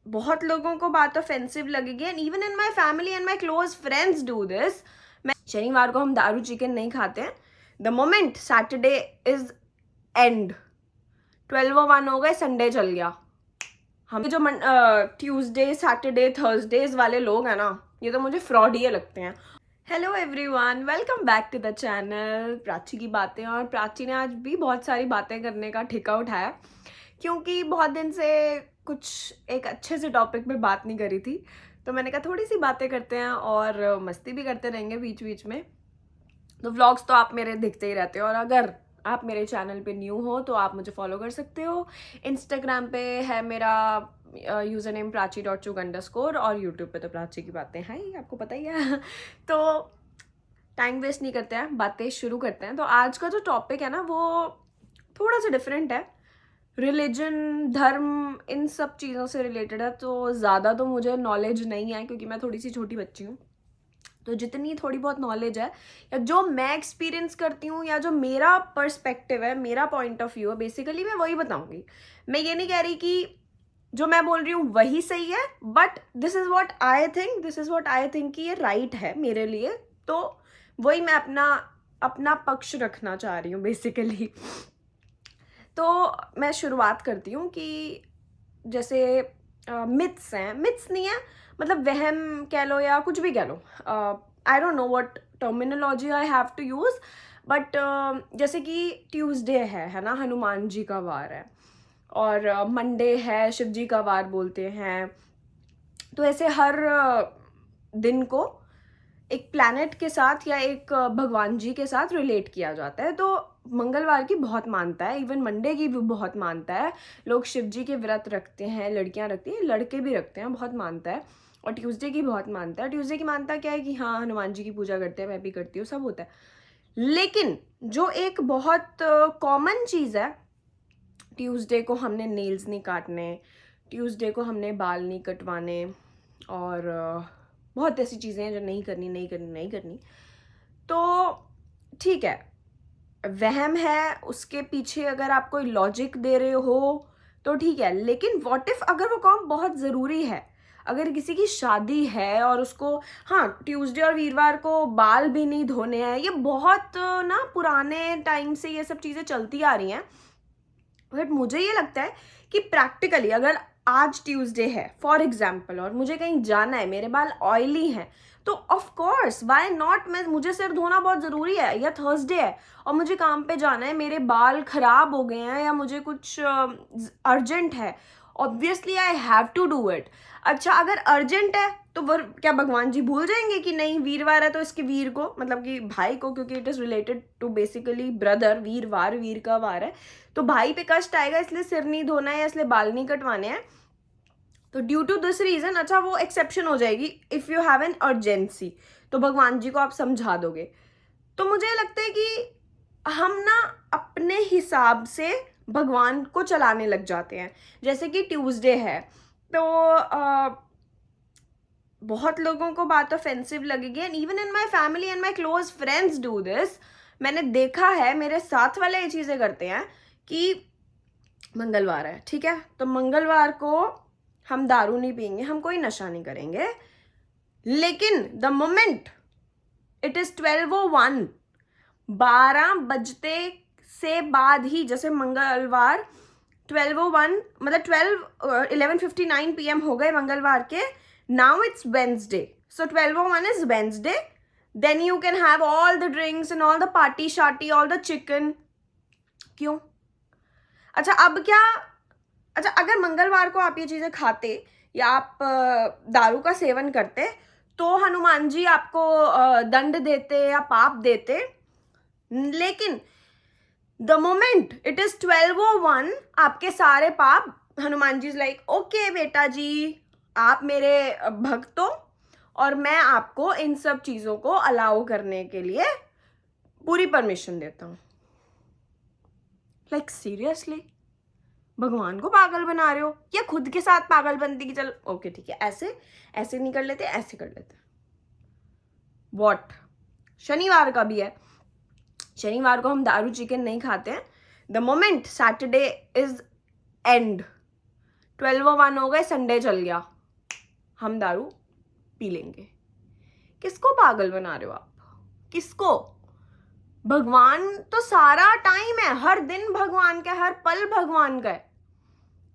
बहुत लोगों को बात ऑफेंसिव लगेगी and even in my family and my close friends do this. मैं शनिवार को हम दारू चिकन नहीं खाते हैं। The moment Saturday is and 12:01 हो गए, संडे चल गया, हम जो ट्यूसडे सैटरडे थर्सडेज वाले लोग हैं ना, ये तो मुझे फ्रॉड ही लगते हैं। Hello everyone, welcome back to the channel Prachi की बातें। और प्राची ने आज भी बहुत सारी बातें करने का ठेका उठाया क्योंकि बहुत दिन से कुछ एक अच्छे से टॉपिक पे बात नहीं करी थी, तो मैंने कहा थोड़ी सी बातें करते हैं और मस्ती भी करते रहेंगे बीच बीच में। तो व्लॉग्स तो आप मेरे देखते ही रहते हो, और अगर आप मेरे चैनल पे न्यू हो तो आप मुझे फॉलो कर सकते हो। इंस्टाग्राम पे है मेरा यूज़र नेम प्राची.chug_ और यूट्यूब पे तो प्राची की बातें हैं ही, आपको पता ही है। तो टाइम वेस्ट नहीं करते हैं, बातें शुरू करते हैं। तो आज का जो टॉपिक है ना वो थोड़ा सा डिफरेंट है, रिलीजन, धर्म, इन सब चीज़ों से रिलेटेड है। तो ज़्यादा तो मुझे नॉलेज नहीं है क्योंकि मैं थोड़ी सी छोटी बच्ची हूँ, तो जितनी थोड़ी बहुत नॉलेज है या जो मैं एक्सपीरियंस करती हूँ या जो मेरा पर्सपेक्टिव है, मेरा पॉइंट ऑफ व्यू है, बेसिकली मैं वही बताऊंगी। मैं ये नहीं कह रही कि जो मैं बोल रही हूँ वही सही है, but this is what I think कि ये राइट है मेरे लिए। तो वही मैं अपना पक्ष रखना चाह रही हूँ बेसिकली। तो मैं शुरुआत करती हूँ कि जैसे मिथ्स हैं, मिथ्स नहीं है, मतलब वहम कह लो या कुछ भी कह लो। I don't know what terminology I have to use, but जैसे कि ट्यूसडे है ना, हनुमान जी का वार है, और मंडे है, शिव जी का वार बोलते हैं। तो ऐसे हर दिन को एक प्लैनेट के साथ या एक भगवान जी के साथ रिलेट किया जाता है। तो मंगलवार की बहुत मानता है, इवन मंडे की भी बहुत मानता है। लोग शिव जी के व्रत रखते हैं, लड़कियां रखती हैं, लड़के भी रखते हैं, बहुत मानता है। और ट्यूसडे की बहुत मानता है। ट्यूसडे की मानता क्या है कि हाँ, हनुमान जी की पूजा करते हैं, मैं भी करती हूँ, सब होता है। लेकिन जो एक बहुत कॉमन चीज़ है, ट्यूसडे को हमने नेल्स नहीं काटने, ट्यूसडे को हमने बाल नहीं कटवाने, और बहुत ऐसी चीज़ें हैं जो नहीं करनी। तो ठीक है, वहम है, उसके पीछे अगर आप कोई लॉजिक दे रहे हो तो ठीक है, लेकिन व्हाट इफ अगर वो काम बहुत ज़रूरी है, अगर किसी की शादी है और उसको, हाँ, ट्यूसडे और वीरवार को बाल भी नहीं धोने हैं, ये बहुत ना पुराने टाइम से ये सब चीज़ें चलती आ रही हैं। बट मुझे ये लगता है कि प्रैक्टिकली अगर आज ट्यूसडे है फॉर एग्जाम्पल और मुझे कहीं जाना है, मेरे बाल ऑयली हैं, तो ऑफ कोर्स व्हाई नॉट, मुझे सिर धोना बहुत ज़रूरी है, या थर्सडे है और मुझे काम पे जाना है, मेरे बाल खराब हो गए हैं या मुझे कुछ अर्जेंट है, obviously I have to do it. अच्छा, अगर अर्जेंट है तो क्या भगवान जी भूल जाएंगे कि नहीं वीरवार है तो इसके वीर को, मतलब कि भाई को, क्योंकि it is related to basically brother, वीरवार, वीर का वार है, तो भाई पे कष्ट आएगा, इसलिए सिर नहीं धोना है या इसलिए बाल नहीं कटवाने हैं। तो ड्यू टू दिस रीजन, अच्छा, वो एक्सेप्शन हो जाएगी if you have an urgency, तो भगवान जी को आप समझा दोगे। तो मुझे लगता है कि हम ना अपने हिसाब से भगवान को चलाने लग जाते हैं। जैसे कि ट्यूसडे है तो बहुत लोगों को बात ऑफेंसिव लगेगी and even in my family and my close friends do this. मैंने देखा है, मेरे साथ वाले ये चीज़ें करते हैं कि मंगलवार है, ठीक है, तो मंगलवार को हम दारू नहीं पियेंगे, हम कोई नशा नहीं करेंगे, लेकिन द मोमेंट इट इज 12:01, 12 बजते से बाद ही, जैसे मंगलवार 12:01 मतलब 11:59 PM हो गए मंगलवार के, now it's Wednesday, so 12:01 is Wednesday, then you can have all the drinks and all the party शार्टी, ऑल द चिकन। क्यों? अच्छा, अब क्या, अच्छा, अगर मंगलवार को आप ये चीज़ें खाते या आप दारू का सेवन करते तो हनुमान जी आपको दंड देते या पाप देते, लेकिन द मोमेंट इट इज 12:01 आपके सारे पाप, Hanuman ji is like okay बेटा जी, आप मेरे भक्त हो और मैं आपको इन सब चीज़ों को अलाउ करने के लिए पूरी परमिशन देता हूँ। लाइक सीरियसली, भगवान को पागल बना रहे हो या खुद के साथ पागल बनती कि चल ओके ठीक है, ऐसे ऐसे नहीं कर लेते, ऐसे कर लेते। वॉट? शनिवार का भी है, शनिवार को हम दारू चिकन नहीं खाते हैं। The moment Saturday is and 12:01 हो गए, संडे चल गया, हम दारू पी लेंगे। किसको पागल बना रहे हो आप? किसको? भगवान तो सारा टाइम है, हर दिन भगवान का, हर पल भगवान का है।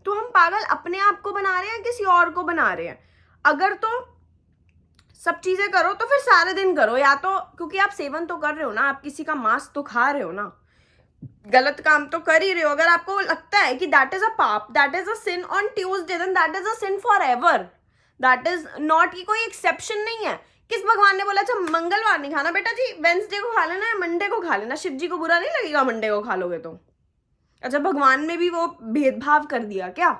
तो हम पागल अपने आप को बना रहे हैं, किसी और को बना रहे हैं? अगर तो सब चीजें करो तो फिर सारे दिन करो, या तो क्योंकि आप सेवन तो कर रहे हो ना, आप किसी का मांस तो खा रहे हो ना, गलत काम तो कर ही रहे हो। अगर आपको लगता है कि दैट इज अ पाप, that is a sin on Tuesday, then that is a sin forever. That is not कि कोई एक्सेप्शन नहीं है। किस भगवान ने बोला अच्छा मंगलवार नहीं खाना? बेटा जी वेंसडे को खा लेना है, मंडे को खा लेना। शिव जी को बुरा नहीं लगेगा मंडे को खा लोगे तो? अच्छा भगवान ने भी वो भेदभाव कर दिया क्या?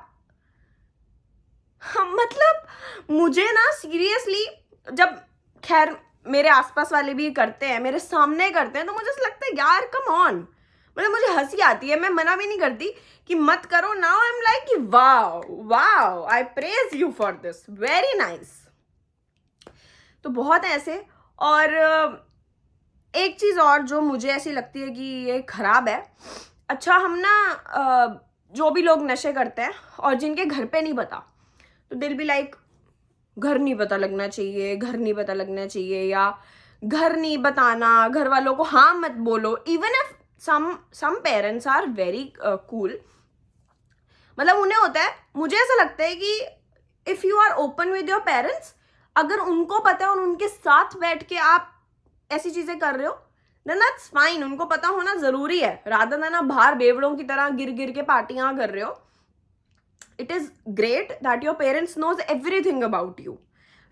मतलब मुझे ना सीरियसली, जब खैर मेरे आसपास वाले भी करते हैं, मेरे सामने करते हैं, तो मुझे लगता है यार कम ऑन, मतलब मुझे हंसी आती है। मैं मना भी नहीं करती कि मत करो। नाउ आई एम लाइक कि wow wow, I praise you for this, very nice. तो बहुत ऐसे। और एक चीज और जो मुझे ऐसी लगती है कि ये खराब है, अच्छा हम ना जो भी लोग नशे करते हैं और जिनके घर पे नहीं पता, तो दिल भी लाइक घर नहीं पता लगना चाहिए, घर नहीं पता लगना चाहिए, या घर नहीं बताना, घर वालों को हाँ मत बोलो। Even if some parents are very cool, मतलब उन्हें होता है, मुझे ऐसा लगता है कि if you are open with your parents, अगर उनको पता है और उनके साथ बैठ के आप ऐसी चीजें कर रहे हो, देन दैट्स फाइन, उनको पता होना जरूरी है। रादर देन आप बाहर बेवड़ों की तरह गिर गिर के पार्टियां कर रहे हो, it is great that your parents knows everything about you,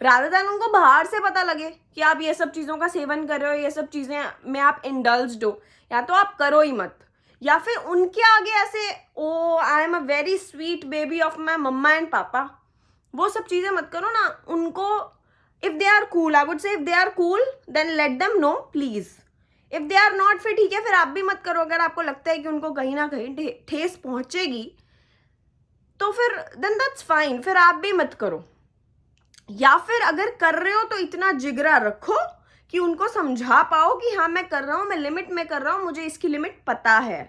rather than उनको बाहर से पता लगे कि आप ये सब चीजों का सेवन कर रहे हो, ये सब चीजें में आप इंडल्ज्ड हो, या तो आप करो ही मत, या फिर उनके आगे ऐसे oh I am a very sweet baby of my mamma and papa, वो सब चीजें मत करो ना। उनको if they are cool, I would say if they are cool then let them know please. If they are not, फिर ठीक है, फिर आप भी मत करो। अगर आपको लगता है कि उनको कहीं ना कहीं ठेस पहुंचेगी तो फिर देन दैट्स फाइन, फिर आप भी मत करो। या फिर अगर कर रहे हो तो इतना जिगरा रखो कि उनको समझा पाओ कि हाँ मैं कर रहा हूँ, मैं लिमिट में कर रहा हूँ, मुझे इसकी लिमिट पता है।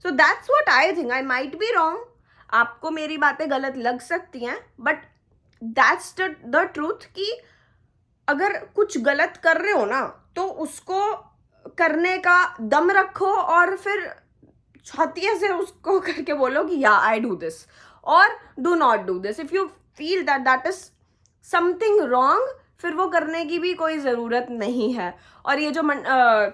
So that's what I think. I might be wrong, आपको मेरी बातें गलत लग सकती हैं, बट दैट्स द ट्रूथ कि अगर कुछ गलत कर रहे हो ना तो उसको करने का दम रखो, और फिर छाती से उसको करके बोलो कि या आई डू दिस और do not do this. If you feel that that is something wrong, फिर वो करने की भी कोई ज़रूरत नहीं है। और ये जो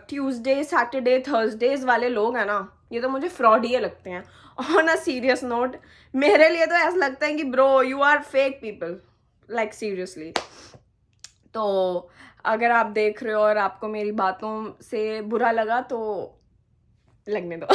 ट्यूसडे सैटरडे थर्सडेज वाले लोग हैं ना, ये तो मुझे फ्रॉड ही लगते हैं। ऑन अ सीरियस नोट, मेरे लिए तो ऐसा लगता है कि bro you are fake people, like seriously. तो अगर आप देख रहे हो और आपको मेरी बातों से बुरा लगा तो लगने दो।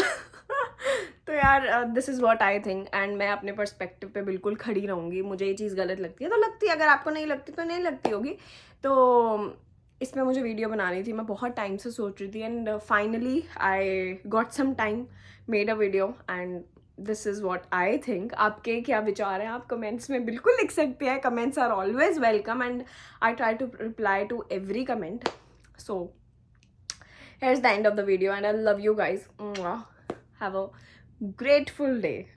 तो यार this is what I think, and मैं अपने पर्सपेक्टिव पे बिल्कुल खड़ी रहूँगी। मुझे ये चीज़ गलत लगती है तो लगती है, अगर आपको नहीं लगती तो नहीं लगती होगी। तो इसमें मुझे वीडियो बनानी थी, मैं बहुत टाइम से सोच रही थी, and finally I got some time, made a video, and this is what I think. आपके क्या विचार हैं आप कमेंट्स में बिल्कुल लिख सकते हैं। Comments are always welcome and I try to reply to every comment. So here's the end of the video and I love you guys. Mwah. Have a grateful day.